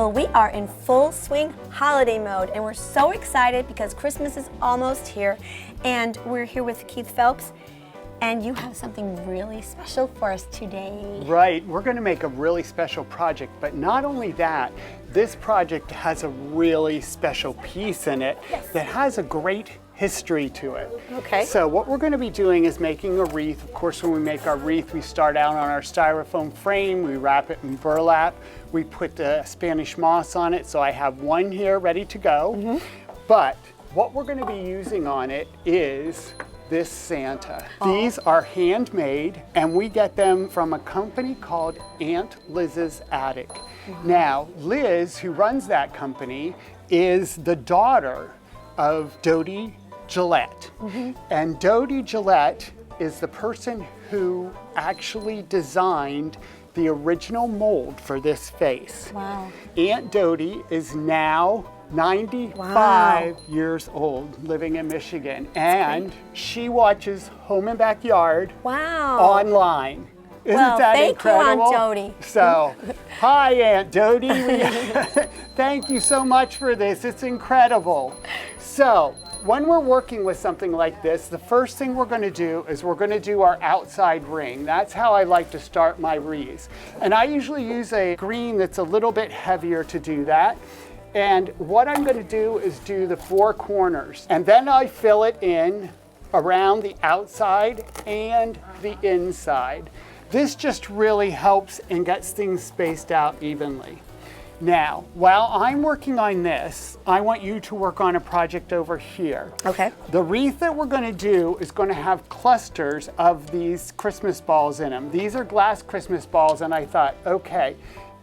Well, we are in full swing holiday mode, and we're so excited because Christmas is almost here, and we're here with Keith Phelps, and you have something really special for us today. Right, we're going to make a really special project, but not only that, this project has a really special piece in it that has a great history to it. Okay. So what we're going to be doing is making a wreath. Of course, when we make our wreath, we start out on our styrofoam frame, we wrap it in burlap, we put the Spanish moss on it, so I have one here ready to go. But what we're going to be using on it is this Santa. These are handmade, and we get them from a company called Aunt Liz's Attic. Now, Liz, who runs that company, is the daughter of Dodie Gillette. And Dodie Gillette is the person who actually designed the original mold for this face. Wow. Aunt Dodie is now 95 years old, living in Michigan, and she watches Home and Backyard online. Isn't that incredible? Thank you, Aunt Dodie. So, hi, Aunt Dodie. Thank you so much for this. It's incredible. So, when we're working with something like this, the first thing we're going to do is we're going to do our outside ring. That's how I like to start my wreaths. And I usually use a green that's a little bit heavier to do that. And what I'm going to do is do the four corners. And then I fill it in around the outside and the inside. This just really helps and gets things spaced out evenly. Now, while I'm working on this, I want you to work on a project over here. Okay. The wreath that we're going to do is going to have clusters of these Christmas balls in them. These are glass Christmas balls, and I thought, okay,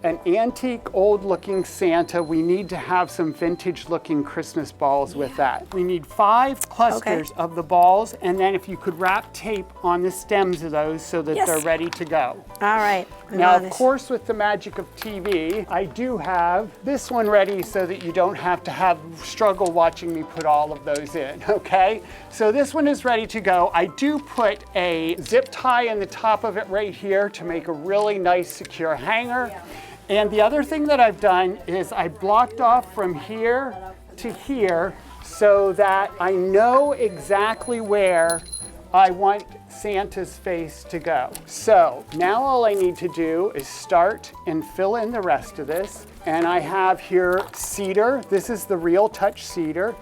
an antique, old-looking Santa, we need to have some vintage-looking Christmas balls with that. We need 5 clusters of the balls, and then if you could wrap tape on the stems of those so that they're ready to go. All right. Now, of course, with the magic of TV, I do have this one ready so that you don't have to struggle watching me put all of those in, okay? So this one is ready to go. I do put a zip tie in the top of it right here to make a really nice, secure hanger. And the other thing that I've done is I blocked off from here to here so that I know exactly where I want Santa's face to go. So now all I need to do is start and fill in the rest of this. And I have here cedar. This is the Real Touch cedar.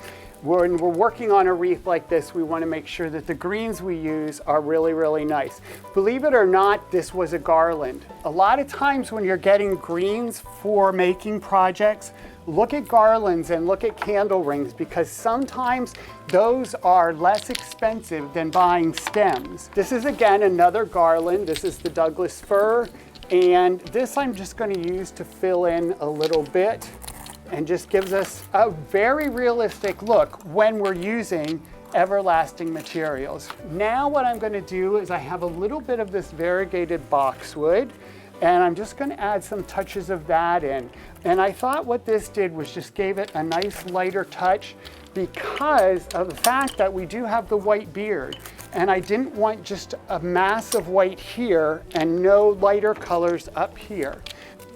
When we're working on a wreath like this, we want to make sure that the greens we use are really, really nice. Believe it or not, this was a garland. A lot of times when you're getting greens for making projects, look at garlands and look at candle rings, because sometimes those are less expensive than buying stems. This is, again, another garland. This is the Douglas fir, and this I'm just going to use to fill in a little bit, and just gives us a very realistic look when we're using everlasting materials. Now what I'm going to do is I have a little bit of this variegated boxwood, and I'm just going to add some touches of that in. And I thought what this did was just gave it a nice lighter touch because of the fact that we do have the white beard. And I didn't want just a mass of white here and no lighter colors up here.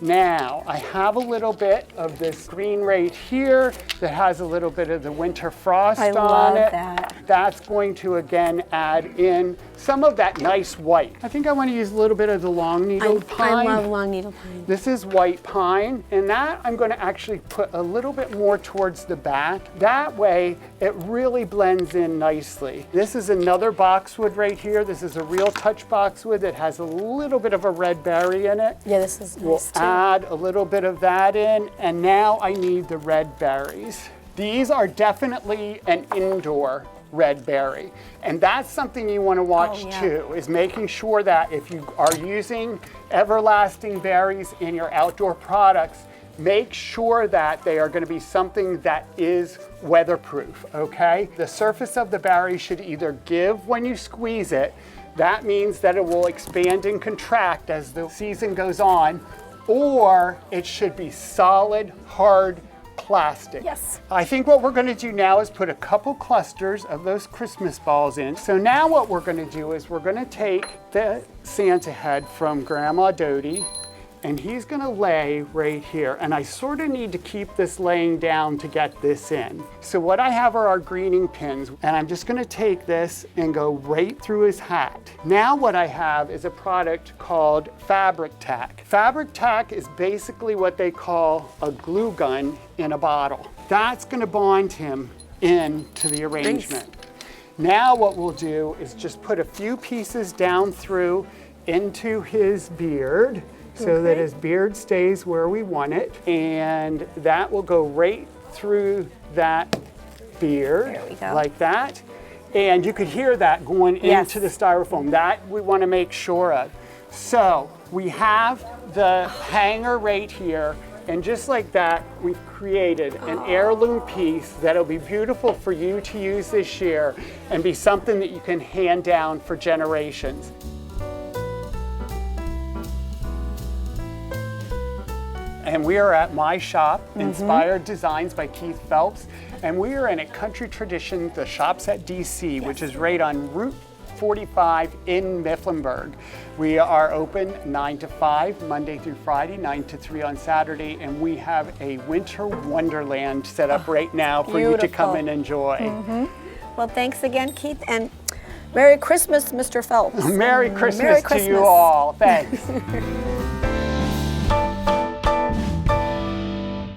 Now, I have a little bit of this green right here that has a little bit of the winter frost on it. I love that. That's going to, again, add in some of that nice white. I think I want to use a little bit of the long needled pine. I love long needle pine. This is white pine, and that I'm going to actually put a little bit more towards the back. That way, it really blends in nicely. This is another boxwood right here. This is a Real Touch boxwood that has a little bit of a red berry in it. Yeah, this is nice too. Add a little bit of that in, and now I need the red berries. These are definitely an indoor red berry, and that's something you want to watch too, is making sure that if you are using everlasting berries in your outdoor products, make sure that they are going to be something that is weatherproof, okay? The surface of the berry should either give when you squeeze it, that means that it will expand and contract as the season goes on, or it should be solid, hard plastic. Yes. I think what we're going to do now is put a couple clusters of those Christmas balls in. So now what we're going to do is we're going to take the Santa head from Grandma Dodie, and he's gonna lay right here. And I sort of need to keep this laying down to get this in. So what I have are our greening pins, and I'm just gonna take this and go right through his hat. Now what I have is a product called fabric tack. Fabric tack is basically what they call a glue gun in a bottle. That's gonna bond him into the arrangement. Now what we'll do is just put a few pieces down through into his beard so that his beard stays where we want it. And that will go right through that beard like that. And you could hear that going into the styrofoam. That we want to make sure of. So we have the hanger right here. And just like that, we've created an heirloom piece that'll be beautiful for you to use this year and be something that you can hand down for generations. And we are at my shop, Inspired Designs by Keith Phelps. And we are in a Country Tradition, the shop's at DC, which is right on Route 45 in Mifflinburg. We are open 9 to 5, Monday through Friday, 9 to 3 on Saturday, and we have a winter wonderland set up right now for you to come and enjoy. Well, thanks again, Keith, and Merry Christmas, Mr. Phelps. Merry Christmas to you all. Thanks.